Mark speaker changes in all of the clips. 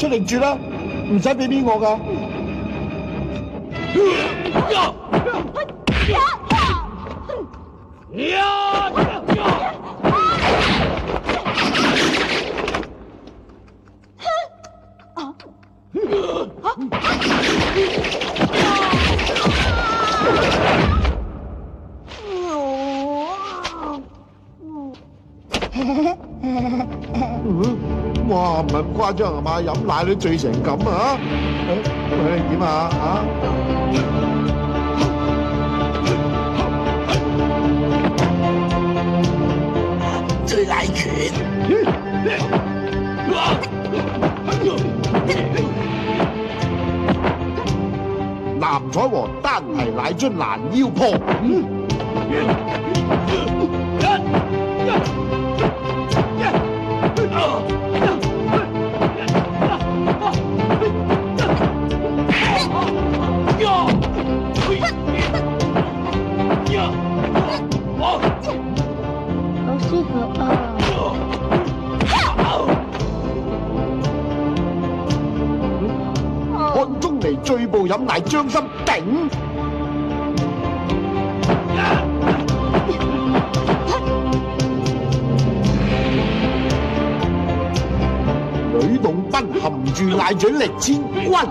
Speaker 1: 力住啦，唔使俾面我噶。哇，唔係咁誇張係嘛？飲奶都醉成咁啊！喂，點啊？啊？
Speaker 2: 醉奶拳。
Speaker 1: 南彩和單提奶樽攔腰破。
Speaker 3: 好舒服啊！
Speaker 1: 漢中嚟醉步飲奶，將心頂。呂洞賓含住奶嘴力千鈞。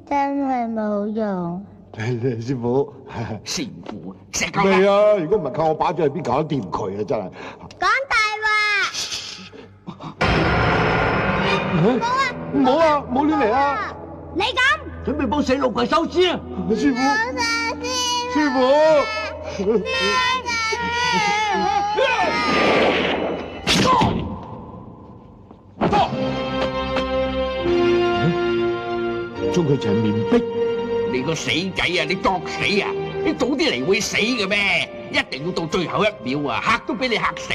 Speaker 3: 真係冇用。
Speaker 1: 師傅，
Speaker 2: 師傅，石夠
Speaker 1: 未
Speaker 2: 啦！
Speaker 1: 啊！如果唔係靠我把嘴，邊搞得掂佢啊？真係。
Speaker 3: 講大話。
Speaker 1: 唔好啊！唔好亂嚟啊！
Speaker 3: 你咁
Speaker 2: 準備幫死路鬼收屍啊！
Speaker 1: 師傅，師傅。將佢成面壁。
Speaker 2: 你個死仔啊！你作死啊！你早啲嚟會死嘅咩？一定要到最後一秒啊！嚇都俾你嚇死！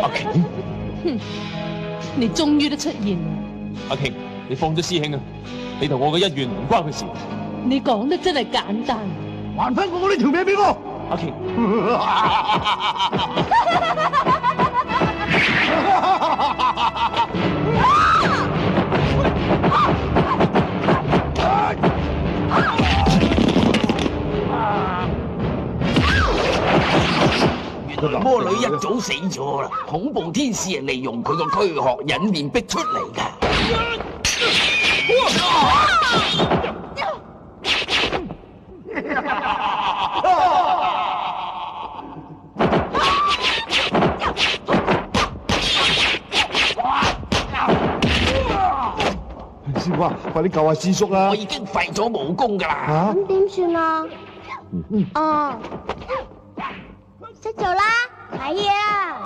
Speaker 4: 阿瓊，
Speaker 5: 你終於都出現啦！
Speaker 4: 阿瓊，你放咗師兄啊！你同我嘅恩怨唔關佢事。
Speaker 5: 你講得真係簡單。
Speaker 1: 還翻我呢條命俾我！
Speaker 4: 阿瓊，
Speaker 2: 原來魔女一早死咗啦，恐怖天使係利用佢個軀殼引面逼出嚟㗎。
Speaker 1: 師傅啊，快啲救下師叔啦！
Speaker 2: 我已經廢咗武功㗎啦。
Speaker 1: 嚇！
Speaker 3: 咁點算啊？哦，識做啦，睇嘢啊！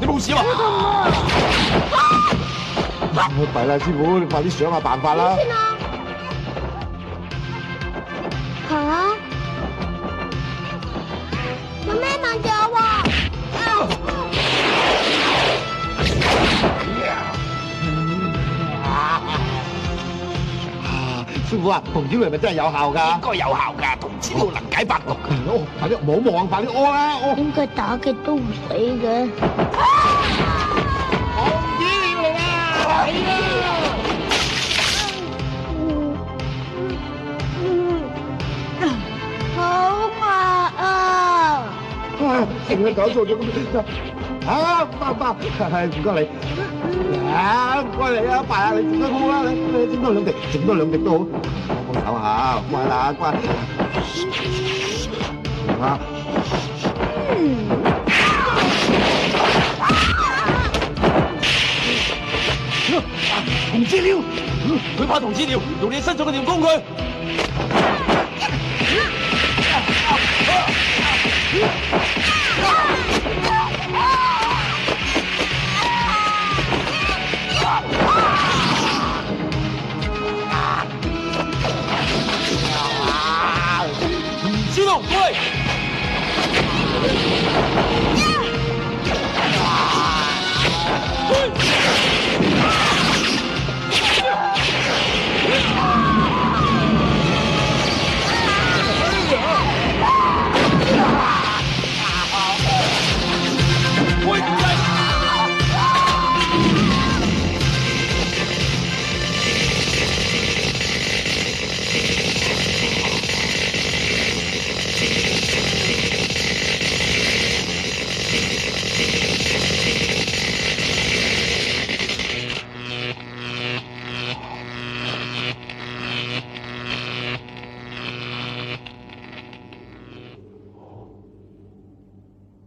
Speaker 4: 你冇事嘛？
Speaker 1: 弊啦，師傅，你快啲想下辦法啦！
Speaker 3: 嚇！有咩問住我喎？
Speaker 1: 師傅啊，紅椒係咪真係有效㗎？
Speaker 2: 應該有效㗎，同知道能解百毒。
Speaker 1: 哦，快啲唔好望，快啲屙啦！屙！
Speaker 3: 點解打極都唔死嘅？
Speaker 1: 勁啊，搞錯咗咁啊！爸，係唔該你啊，唔該你啊，爸啊，你整得好啊，你整多兩滴，整多兩滴都好，幫手下，乖啦，乖。啊！
Speaker 4: 同知了，佢怕同知了，用你身上嘅電攻佢。知道，喂！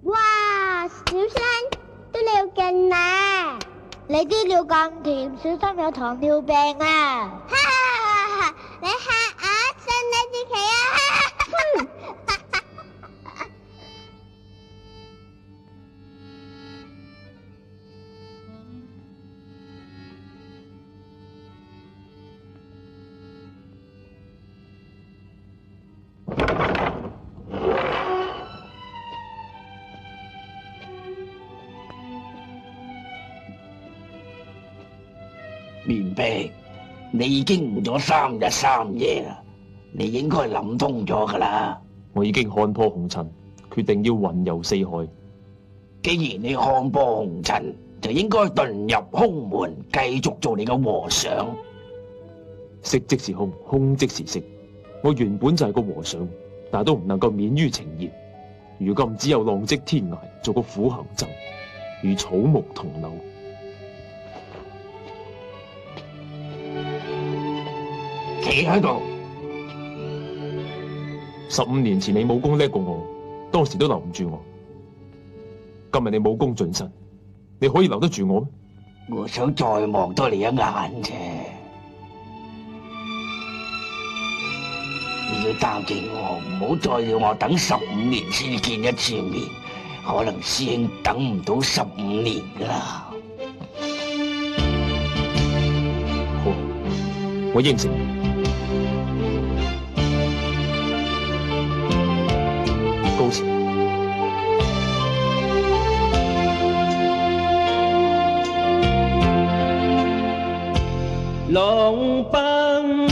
Speaker 3: 哇，小新啲尿勁啊！你啲尿咁甜，小心有糖尿病啊！哈哈，你嚇我，信你自己啊！
Speaker 2: 面壁，你已經誤咗3日3夜啦，你應該諗通咗噶啦。
Speaker 4: 我已經看破紅塵，決定要雲遊四海。
Speaker 2: 既然你看破紅塵，就應該遁入空門，繼續做你嘅和尚。
Speaker 4: 色即是空，空即是色。我原本就係個和尚，但都唔能夠免於情業。如今只有浪跡天涯，做個苦行僧，與草木同流。
Speaker 2: 企喺度。
Speaker 4: 15年前你武功叻過我，當時都留唔住我。今日你武功盡失，你可以留得住我咩？
Speaker 2: 我想再望多你一眼啫。你要答應我，唔好再要我等15年先見一次面，可能師兄等唔到15年噶啦。
Speaker 4: 好，我應承你。告辭。
Speaker 6: 浪奔。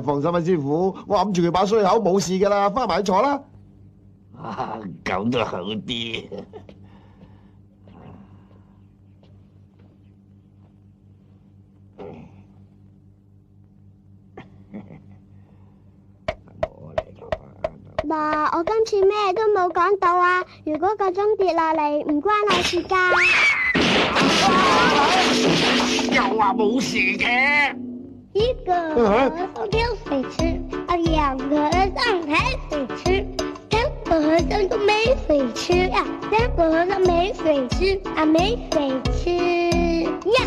Speaker 1: 放心啦，師傅，我揞住佢把衰口冇事噶啦，翻埋去坐啦。
Speaker 2: 啊，咁都好啲。
Speaker 3: 爸，我今次咩都冇講到啊！如果個鐘跌落嚟，唔關我事㗎。
Speaker 2: 又話冇事嘅。
Speaker 3: 一個和尚挑水吃，兩個和尚抬水吃，三個和尚都沒水吃呀，三個和尚沒水吃沒水吃呀。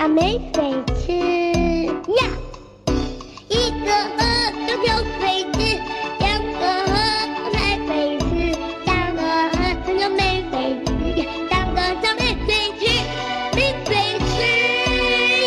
Speaker 3: 沒水吃呀，一個和